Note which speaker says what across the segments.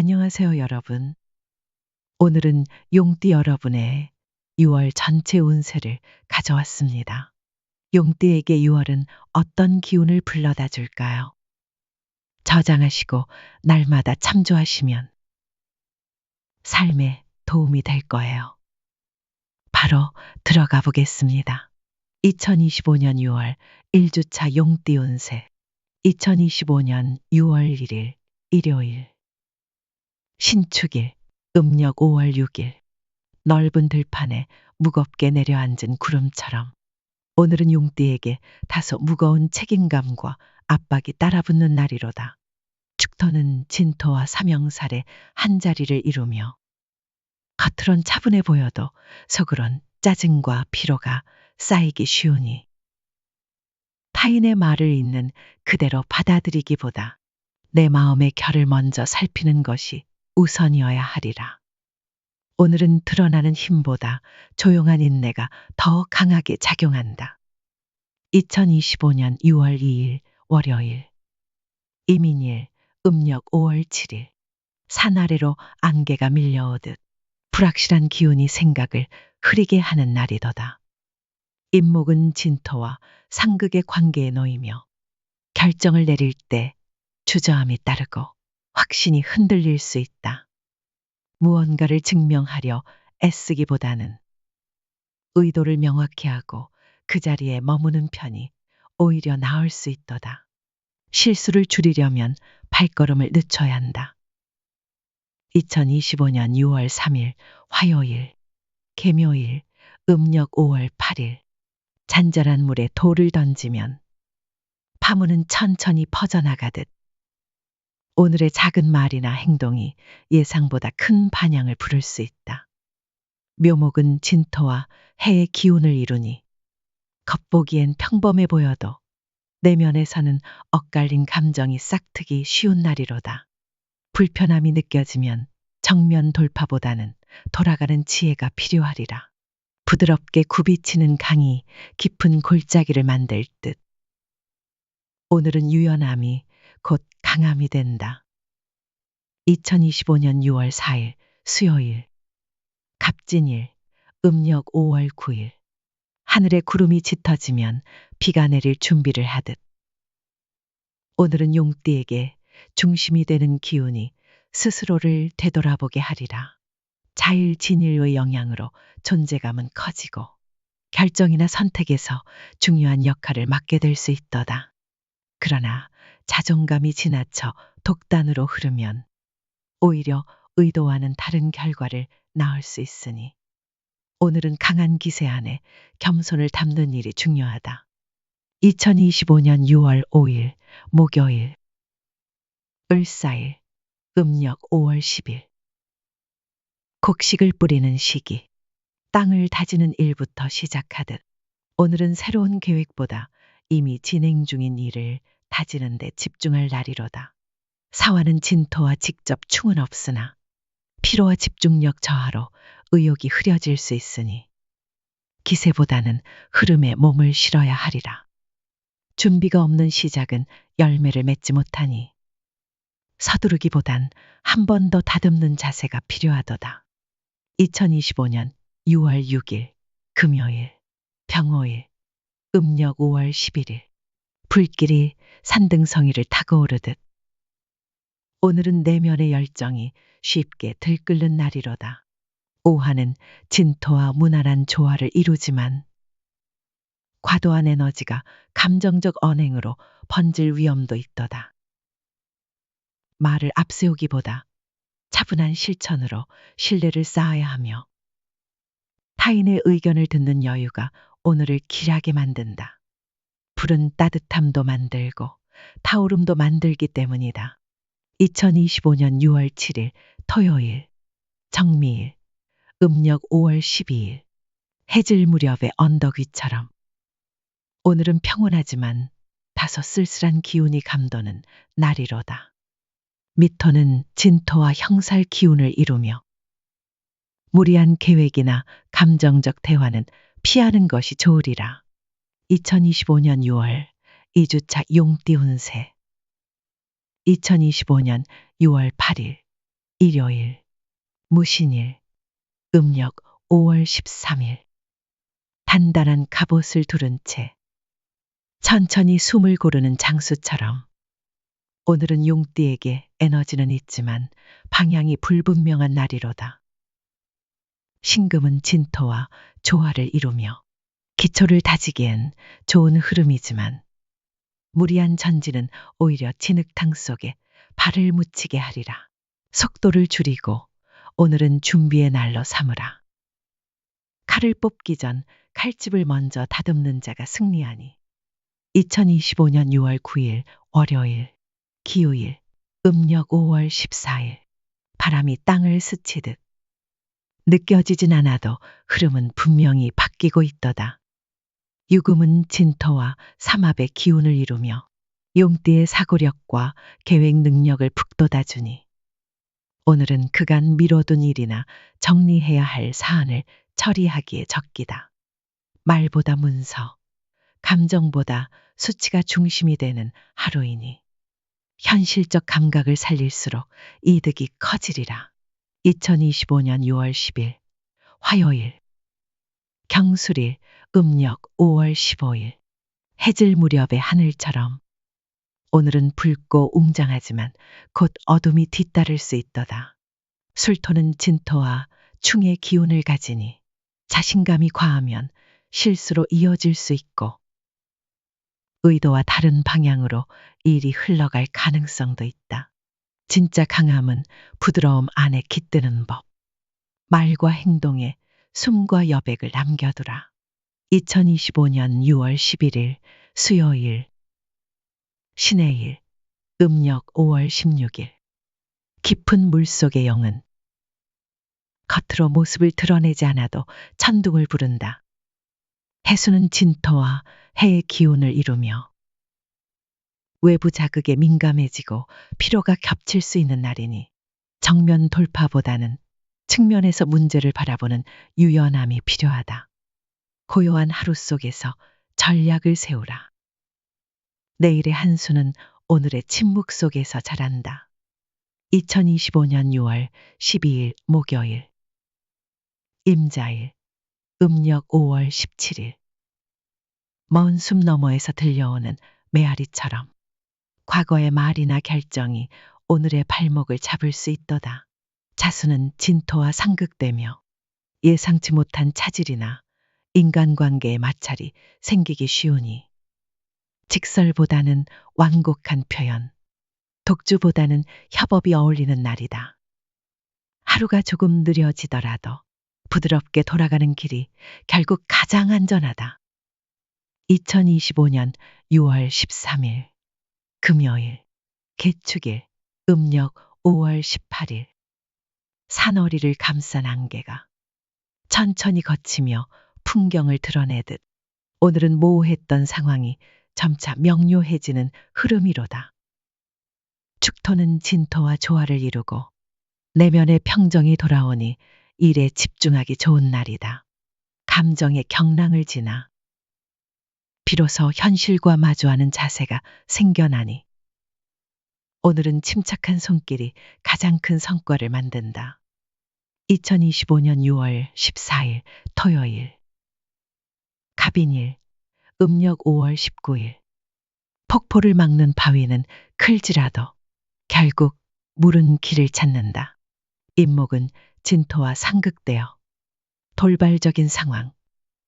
Speaker 1: 안녕하세요, 여러분. 오늘은 용띠 여러분의 6월 전체 운세를 가져왔습니다. 용띠에게 6월은 어떤 기운을 불러다 줄까요? 저장하시고 날마다 참조하시면 삶에 도움이 될 거예요. 바로 들어가 보겠습니다. 2025년 6월 1주차 용띠 운세. 2025년 6월 1일 일요일. 신축일, 음력 5월 6일. 넓은 들판에 무겁게 내려앉은 구름처럼 오늘은 용띠에게 다소 무거운 책임감과 압박이 따라붙는 날이로다. 축토는 진토와 삼형살의 한 자리를 이루며 겉으론 차분해 보여도 속으론 짜증과 피로가 쌓이기 쉬우니 타인의 말을 있는 그대로 받아들이기보다 내 마음의 결을 먼저 살피는 것이 우선이어야 하리라. 오늘은 드러나는 힘보다 조용한 인내가 더 강하게 작용한다. 2025년 6월 2일 월요일. 이민일, 음력 5월 7일. 산 아래로 안개가 밀려오듯 불확실한 기운이 생각을 흐리게 하는 날이더다. 임목은 진토와 상극의 관계에 놓이며 결정을 내릴 때 주저함이 따르고 확신이 흔들릴 수 있다. 무언가를 증명하려 애쓰기보다는 의도를 명확히 하고 그 자리에 머무는 편이 오히려 나을 수 있도다. 실수를 줄이려면 발걸음을 늦춰야 한다. 2025년 6월 3일 화요일, 개묘일, 음력 5월 8일. 잔잔한 물에 돌을 던지면 파문은 천천히 퍼져나가듯 오늘의 작은 말이나 행동이 예상보다 큰 반향을 부를 수 있다. 묘목은 진토와 해의 기운을 이루니 겉보기엔 평범해 보여도 내면에서는 엇갈린 감정이 싹트기 쉬운 날이로다. 불편함이 느껴지면 정면 돌파보다는 돌아가는 지혜가 필요하리라. 부드럽게 굽이치는 강이 깊은 골짜기를 만들 듯 오늘은 유연함이 곧 강함이 된다. 2025년 6월 4일 수요일. 갑진일, 음력 5월 9일. 하늘에 구름이 짙어지면 비가 내릴 준비를 하듯 오늘은 용띠에게 중심이 되는 기운이 스스로를 되돌아보게 하리라. 자일진일의 영향으로 존재감은 커지고 결정이나 선택에서 중요한 역할을 맡게 될 수 있도다. 그러나 자존감이 지나쳐 독단으로 흐르면 오히려 의도와는 다른 결과를 낳을 수 있으니 오늘은 강한 기세 안에 겸손을 담는 일이 중요하다. 2025년 6월 5일 목요일. 을사일, 음력 5월 10일. 곡식을 뿌리는 시기. 땅을 다지는 일부터 시작하듯 오늘은 새로운 계획보다 이미 진행 중인 일을 다지는 데 집중할 날이로다. 사화는 진토와 직접 충은 없으나 피로와 집중력 저하로 의욕이 흐려질 수 있으니 기세보다는 흐름에 몸을 실어야 하리라. 준비가 없는 시작은 열매를 맺지 못하니 서두르기보단 한 번 더 다듬는 자세가 필요하도다. 2025년 6월 6일 금요일, 병오일, 음력 5월 11일. 불길이 산등성이를 타고 오르듯 오늘은 내면의 열정이 쉽게 들끓는 날이로다. 오하는 진토와 무난한 조화를 이루지만 과도한 에너지가 감정적 언행으로 번질 위험도 있도다. 말을 앞세우기보다 차분한 실천으로 신뢰를 쌓아야 하며 타인의 의견을 듣는 여유가 오늘을 길하게 만든다. 불은 따뜻함도 만들고 타오름도 만들기 때문이다. 2025년 6월 7일 토요일, 정미일, 음력 5월 12일. 해질 무렵의 언덕 위처럼 오늘은 평온하지만 다소 쓸쓸한 기운이 감도는 날이로다. 미토는 진토와 형살 기운을 이루며 무리한 계획이나 감정적 대화는 피하는 것이 좋으리라. 2025년 6월 2주차 용띠 운세. 2025년 6월 8일 일요일, 무신일, 음력 5월 13일. 단단한 갑옷을 두른 채 천천히 숨을 고르는 장수처럼 오늘은 용띠에게 에너지는 있지만 방향이 불분명한 날이로다. 신금은 진토와 조화를 이루며 기초를 다지기엔 좋은 흐름이지만 무리한 전진은 오히려 진흙탕 속에 발을 묻히게 하리라. 속도를 줄이고 오늘은 준비의 날로 삼으라. 칼을 뽑기 전 칼집을 먼저 다듬는 자가 승리하니. 2025년 6월 9일 월요일, 기후일, 음력 5월 14일. 바람이 땅을 스치듯 느껴지진 않아도 흐름은 분명히 바뀌고 있더다. 유금은 진토와 삼합의 기운을 이루며 용띠의 사고력과 계획 능력을 북돋아주니 오늘은 그간 미뤄둔 일이나 정리해야 할 사안을 처리하기에 적기다. 말보다 문서, 감정보다 수치가 중심이 되는 하루이니 현실적 감각을 살릴수록 이득이 커지리라. 2025년 6월 10일 화요일, 경술일, 음력 5월 15일. 해질 무렵의 하늘처럼 오늘은 붉고 웅장하지만 곧 어둠이 뒤따를 수 있도다. 술토는 진토와 충의 기운을 가지니 자신감이 과하면 실수로 이어질 수 있고 의도와 다른 방향으로 일이 흘러갈 가능성도 있다. 진짜 강함은 부드러움 안에 깃드는 법. 말과 행동에 숨과 여백을 남겨두라. 2025년 6월 11일 수요일, 신의 일, 음력 5월 16일. 깊은 물속의 영은 겉으로 모습을 드러내지 않아도 천둥을 부른다. 해수는 진토와 해의 기운을 이루며 외부 자극에 민감해지고 피로가 겹칠 수 있는 날이니 정면 돌파보다는 측면에서 문제를 바라보는 유연함이 필요하다. 고요한 하루 속에서 전략을 세우라. 내일의 한수는 오늘의 침묵 속에서 자란다. 2025년 6월 12일 목요일, 임자일, 음력 5월 17일. 먼 숲 너머에서 들려오는 메아리처럼 과거의 말이나 결정이 오늘의 발목을 잡을 수 있도다. 자수는 진토와 상극되며 예상치 못한 차질이나 인간관계의 마찰이 생기기 쉬우니 직설보다는 완곡한 표현, 독주보다는 협업이 어울리는 날이다. 하루가 조금 느려지더라도 부드럽게 돌아가는 길이 결국 가장 안전하다. 2025년 6월 13일 금요일, 개축일, 음력 5월 18일. 산허리를 감싼 안개가 천천히 걷히며 풍경을 드러내듯 오늘은 모호했던 상황이 점차 명료해지는 흐름이로다. 축토는 진토와 조화를 이루고 내면의 평정이 돌아오니 일에 집중하기 좋은 날이다. 감정의 경랑을 지나 비로소 현실과 마주하는 자세가 생겨나니 오늘은 침착한 손길이 가장 큰 성과를 만든다. 2025년 6월 14일 토요일, 갑인일, 음력 5월 19일. 폭포를 막는 바위는 클지라도 결국 물은 길을 찾는다. 임목은 진토와 상극되어 돌발적인 상황,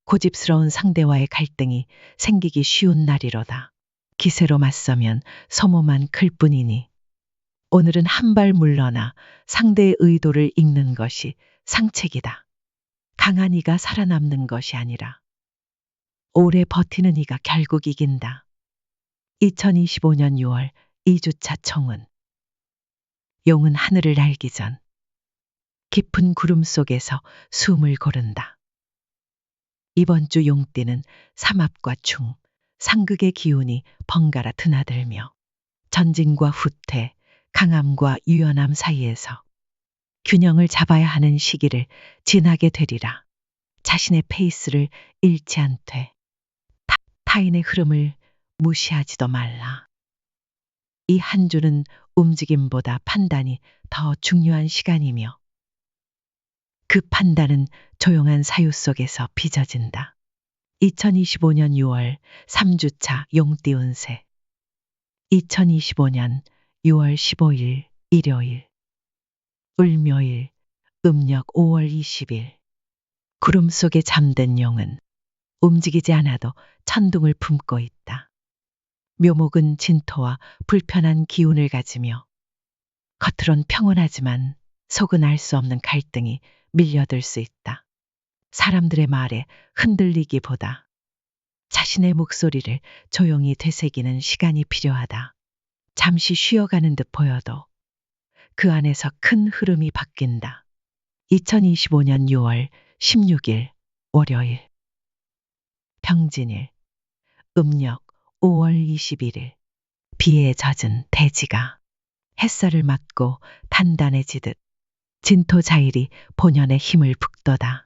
Speaker 1: 고집스러운 상대와의 갈등이 생기기 쉬운 날이로다. 기세로 맞서면 소모만 클 뿐이니 오늘은 한 발 물러나 상대의 의도를 읽는 것이 상책이다. 강한 이가 살아남는 것이 아니라 오래 버티는 이가 결국 이긴다. 2025년 6월 2주차 총은 용은 하늘을 날기 전 깊은 구름 속에서 숨을 고른다. 이번 주 용띠는 삼합과 충, 상극의 기운이 번갈아 드나들며 전진과 후퇴, 강함과 유연함 사이에서 균형을 잡아야 하는 시기를 지나게 되리라. 자신의 페이스를 잃지 않되 타인의 흐름을 무시하지도 말라. 이 한 주는 움직임보다 판단이 더 중요한 시간이며 그 판단은 조용한 사유 속에서 빚어진다. 2025년 6월 3주차 용띠 운세 2025년 6월 15일 일요일 을묘일 음력 5월 20일 구름 속에 잠든 용은 움직이지 않아도 천둥을 품고 있다. 묘목은 진토와 불편한 기운을 가지며 겉으론 평온하지만 속은 알 수 없는 갈등이 밀려들 수 있다. 사람들의 말에 흔들리기보다 자신의 목소리를 조용히 되새기는 시간이 필요하다. 잠시 쉬어가는 듯 보여도 그 안에서 큰 흐름이 바뀐다. 2025년 6월 16일 월요일 평진일 음력 5월 21일 비에 젖은 대지가 햇살을 맞고 단단해지듯 진토 자일이 본연의 힘을 북돋아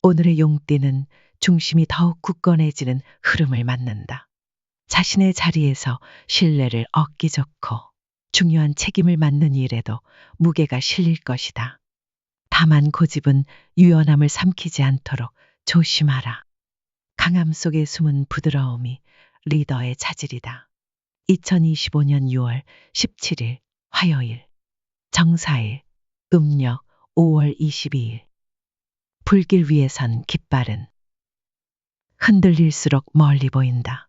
Speaker 1: 오늘의 용띠는 중심이 더욱 굳건해지는 흐름을 맞는다. 자신의 자리에서 신뢰를 얻기 좋고 중요한 책임을 맡는 일에도 무게가 실릴 것이다. 다만 고집은 유연함을 삼키지 않도록 조심하라. 강함 속에 숨은 부드러움이 리더의 차질이다. 2025년 6월 17일 화요일 정사일 음력 5월 22일 불길 위에 선 깃발은 흔들릴수록 멀리 보인다.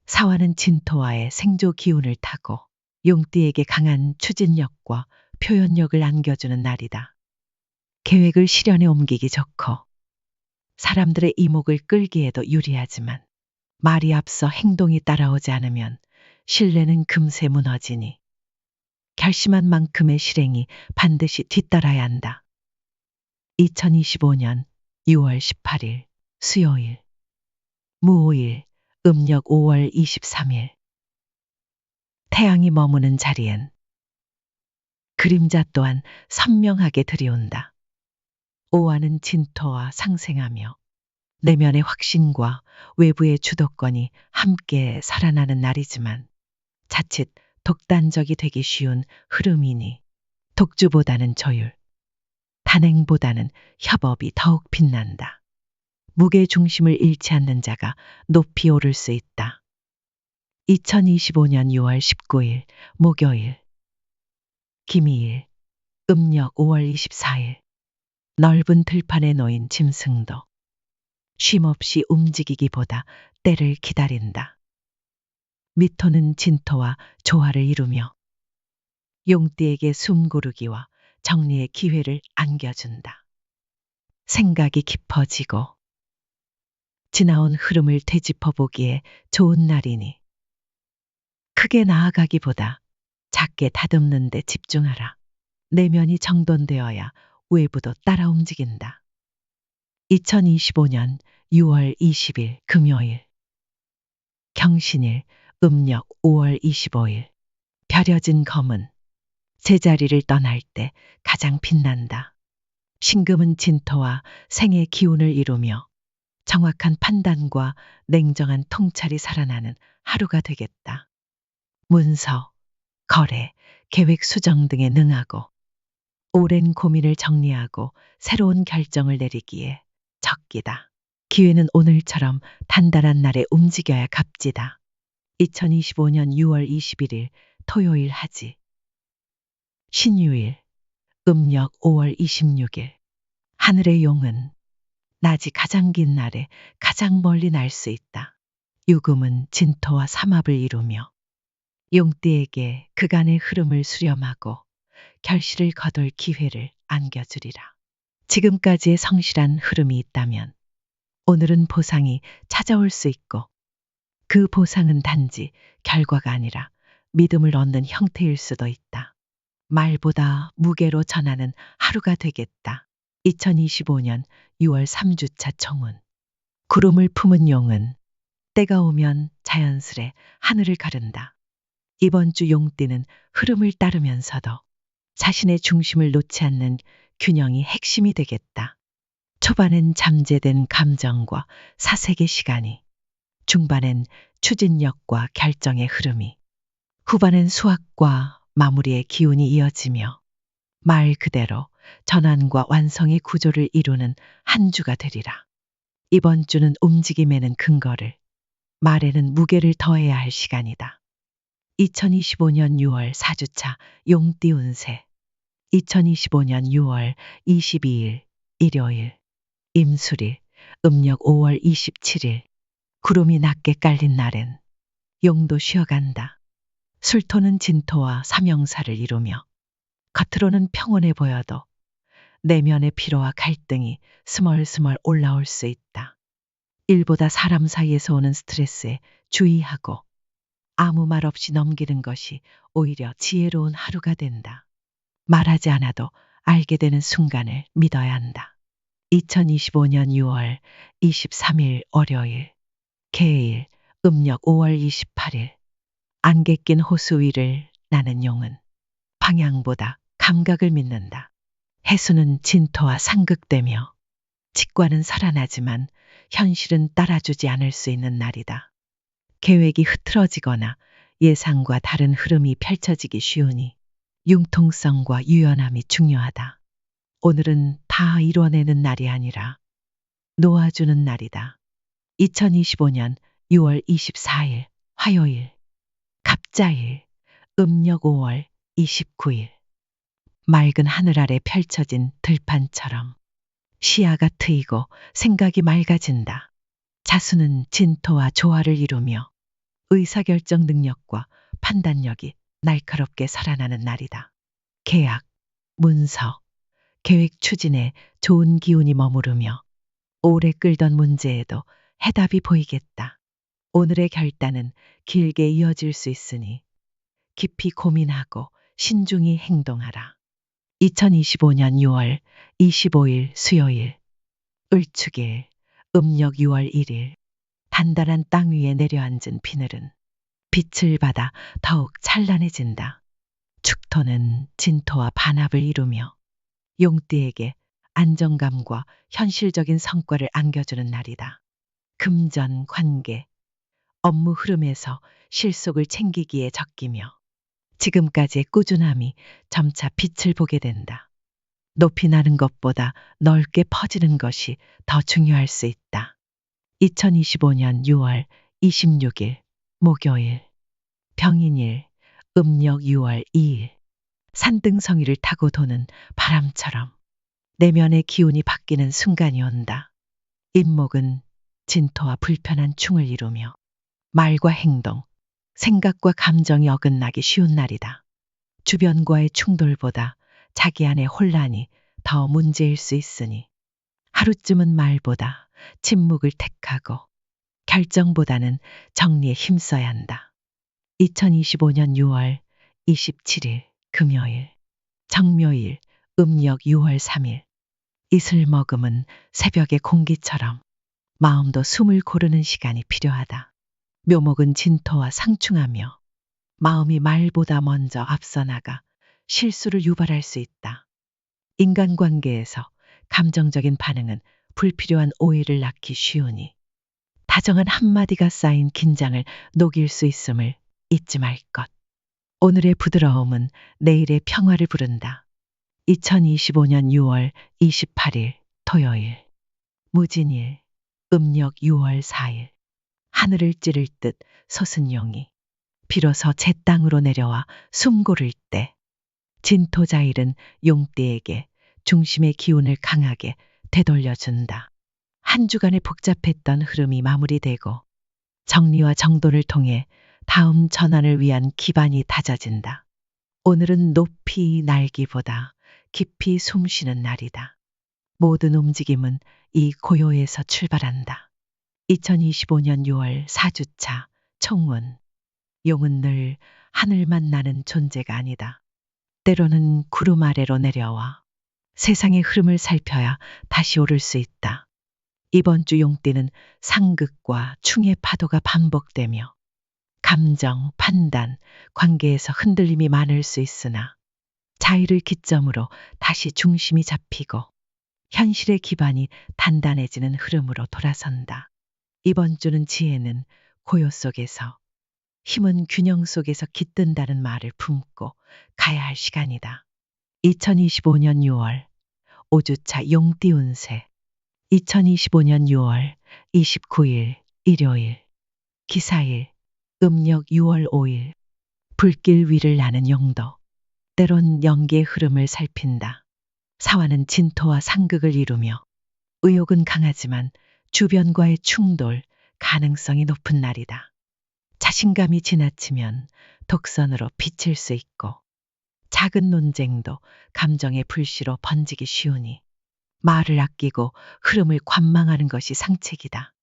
Speaker 1: 사화는 진토와의 생조 기운을 타고 용띠에게 강한 추진력과 표현력을 안겨주는 날이다. 계획을 실현에 옮기기 좋고 사람들의 이목을 끌기에도 유리하지만 말이 앞서 행동이 따라오지 않으면 신뢰는 금세 무너지니 결심한 만큼의 실행이 반드시 뒤따라야 한다. 2025년 6월 18일 수요일 무오일 음력 5월 23일 태양이 머무는 자리엔 그림자 또한 선명하게 들이온다. 오화는 진토와 상생하며 내면의 확신과 외부의 주도권이 함께 살아나는 날이지만 자칫 독단적이 되기 쉬운 흐름이니 독주보다는 조율, 단행보다는 협업이 더욱 빛난다. 무게 중심을 잃지 않는 자가 높이 오를 수 있다. 2025년 6월 19일 목요일 김희일 음력 5월 24일 넓은 들판에 놓인 짐승도 쉼없이 움직이기보다 때를 기다린다. 미토는 진토와 조화를 이루며 용띠에게 숨 고르기와 정리의 기회를 안겨준다. 생각이 깊어지고 지나온 흐름을 되짚어 보기에 좋은 날이니 크게 나아가기보다 작게 다듬는 데 집중하라. 내면이 정돈되어야 외부도 따라 움직인다. 2025년 6월 20일 금요일 경신일 음력 5월 25일 벼려진 검은 제자리를 떠날 때 가장 빛난다. 신금은 진토와 생의 기운을 이루며 정확한 판단과 냉정한 통찰이 살아나는 하루가 되겠다. 문서, 거래, 계획 수정 등에 능하고 오랜 고민을 정리하고 새로운 결정을 내리기에 적기다. 기회는 오늘처럼 단단한 날에 움직여야 값지다. 2025년 6월 21일 토요일 하지 신유일 음력 5월 26일 하늘의 용은 낮이 가장 긴 날에 가장 멀리 날 수 있다. 유금은 진토와 삼합을 이루며 용띠에게 그간의 흐름을 수렴하고 결실을 거둘 기회를 안겨주리라. 지금까지의 성실한 흐름이 있다면 오늘은 보상이 찾아올 수 있고 그 보상은 단지 결과가 아니라 믿음을 얻는 형태일 수도 있다. 말보다 무게로 전하는 하루가 되겠다. 2025년 6월 3주차 청운 구름을 품은 용은 때가 오면 자연스레 하늘을 가른다. 이번 주 용띠는 흐름을 따르면서도 자신의 중심을 놓지 않는 균형이 핵심이 되겠다. 초반엔 잠재된 감정과 사색의 시간이, 중반엔 추진력과 결정의 흐름이, 후반엔 수학과 마무리의 기운이 이어지며 말 그대로 전환과 완성의 구조를 이루는 한 주가 되리라. 이번 주는 움직임에는 근거를, 말에는 무게를 더해야 할 시간이다. 2025년 6월 4주차 용띠 운세. 2025년 6월 22일 일요일 임수일 음력 5월 27일 구름이 낮게 깔린 날엔 용도 쉬어간다. 술토는 진토와 삼형사를 이루며 겉으로는 평온해 보여도 내면의 피로와 갈등이 스멀스멀 올라올 수 있다. 일보다 사람 사이에서 오는 스트레스에 주의하고 아무 말 없이 넘기는 것이 오히려 지혜로운 하루가 된다. 말하지 않아도 알게 되는 순간을 믿어야 한다. 2025년 6월 23일 월요일 개일 음력 5월 28일 안개 낀 호수 위를 나는 용은 방향보다 감각을 믿는다. 해수는 진토와 상극되며 직관은 살아나지만 현실은 따라주지 않을 수 있는 날이다. 계획이 흐트러지거나 예상과 다른 흐름이 펼쳐지기 쉬우니 융통성과 유연함이 중요하다. 오늘은 다 이뤄내는 날이 아니라 놓아주는 날이다. 2025년 6월 24일 화요일 갑자일 음력 5월 29일 맑은 하늘 아래 펼쳐진 들판처럼 시야가 트이고 생각이 맑아진다. 자수는 진토와 조화를 이루며 의사결정 능력과 판단력이 날카롭게 살아나는 날이다. 계약, 문서, 계획 추진에 좋은 기운이 머무르며 오래 끌던 문제에도 해답이 보이겠다. 오늘의 결단은 길게 이어질 수 있으니 깊이 고민하고 신중히 행동하라. 2025년 6월 25일 수요일 을축일 음력 6월 1일 단단한 땅 위에 내려앉은 비늘은 빛을 받아 더욱 찬란해진다. 축토는 진토와 반합을 이루며 용띠에게 안정감과 현실적인 성과를 안겨주는 날이다. 금전, 관계, 업무 흐름에서 실속을 챙기기에 적기며 지금까지의 꾸준함이 점차 빛을 보게 된다. 높이 나는 것보다 넓게 퍼지는 것이 더 중요할 수 있다. 2025년 6월 26일 목요일 병인일 음력 6월 2일 산등성이를 타고 도는 바람처럼 내면의 기운이 바뀌는 순간이 온다. 임목은 진토와 불편한 충을 이루며 말과 행동, 생각과 감정이 어긋나기 쉬운 날이다. 주변과의 충돌보다 자기 안의 혼란이 더 문제일 수 있으니 하루쯤은 말보다 침묵을 택하고 결정보다는 정리에 힘써야 한다. 2025년 6월 27일 금요일 정묘일 음력 6월 3일 이슬 머금은 새벽의 공기처럼 마음도 숨을 고르는 시간이 필요하다. 묘목은 진토와 상충하며 마음이 말보다 먼저 앞서 나가 실수를 유발할 수 있다. 인간관계에서 감정적인 반응은 불필요한 오해를 낳기 쉬우니 다정한 한마디가 쌓인 긴장을 녹일 수 있음을 잊지 말 것. 오늘의 부드러움은 내일의 평화를 부른다. 2025년 6월 28일 토요일 무진일 음력 6월 4일 하늘을 찌를 듯 솟은 용이 비로소 제 땅으로 내려와 숨 고를 때 진토자일은 용띠에게 중심의 기운을 강하게 되돌려준다. 한 주간의 복잡했던 흐름이 마무리되고 정리와 정돈을 통해 다음 전환을 위한 기반이 다져진다. 오늘은 높이 날기보다 깊이 숨쉬는 날이다. 모든 움직임은 이 고요에서 출발한다. 2025년 6월 4주차 총운. 용은 늘 하늘만 나는 존재가 아니다. 때로는 구름 아래로 내려와 세상의 흐름을 살펴야 다시 오를 수 있다. 이번 주 용띠는 상극과 충의 파도가 반복되며 감정, 판단, 관계에서 흔들림이 많을 수 있으나 자의를 기점으로 다시 중심이 잡히고 현실의 기반이 단단해지는 흐름으로 돌아선다. 이번 주는 지혜는 고요 속에서 힘은 균형 속에서 깃든다는 말을 품고 가야 할 시간이다. 2025년 6월 5주차 용띠 운세. 2025년 6월 29일 일요일. 기사일. 음력 6월 5일. 불길 위를 나는 용도. 때론 연기의 흐름을 살핀다. 사화는 진토와 상극을 이루며 의욕은 강하지만 주변과의 충돌, 가능성이 높은 날이다. 자신감이 지나치면 독선으로 비칠 수 있고 작은 논쟁도 감정의 불씨로 번지기 쉬우니 말을 아끼고 흐름을 관망하는 것이 상책이다.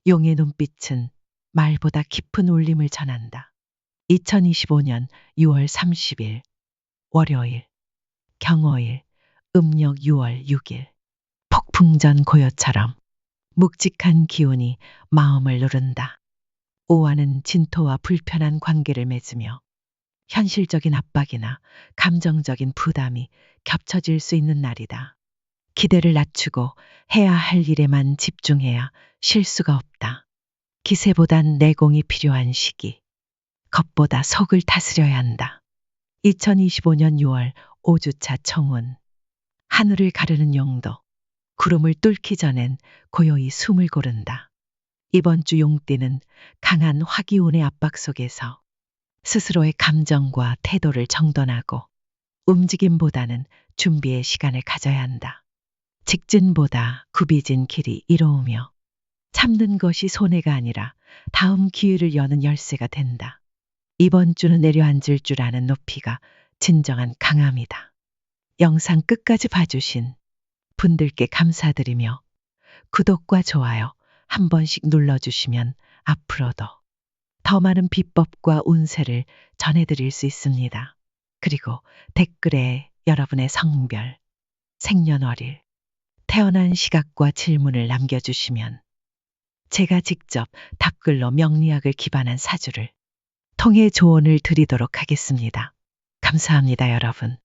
Speaker 1: 용의 눈빛은 말보다 깊은 울림을 전한다. 2025년 6월 30일 월요일 경호일 음력 6월 6일 폭풍전 고요처럼 묵직한 기운이 마음을 누른다. 오화는 진토와 불편한 관계를 맺으며 현실적인 압박이나 감정적인 부담이 겹쳐질 수 있는 날이다. 기대를 낮추고 해야 할 일에만 집중해야 실수가 없다. 기세보단 내공이 필요한 시기. 겉보다 속을 다스려야 한다. 2025년 6월 5주차 청운. 하늘을 가르는 용도. 구름을 뚫기 전엔 고요히 숨을 고른다. 이번 주 용띠는 강한 화기운의 압박 속에서 스스로의 감정과 태도를 정돈하고 움직임보다는 준비의 시간을 가져야 한다. 직진보다 굽이진 길이 이로우며 참는 것이 손해가 아니라 다음 기회를 여는 열쇠가 된다. 이번 주는 내려앉을 줄 아는 높이가 진정한 강함이다. 영상 끝까지 봐주신 분들께 감사드리며 구독과 좋아요 한 번씩 눌러주시면 앞으로도 더 많은 비법과 운세를 전해드릴 수 있습니다. 그리고 댓글에 여러분의 성별, 생년월일, 태어난 시각과 질문을 남겨주시면 제가 직접 답글로 명리학을 기반한 사주를 통해 조언을 드리도록 하겠습니다. 감사합니다, 여러분.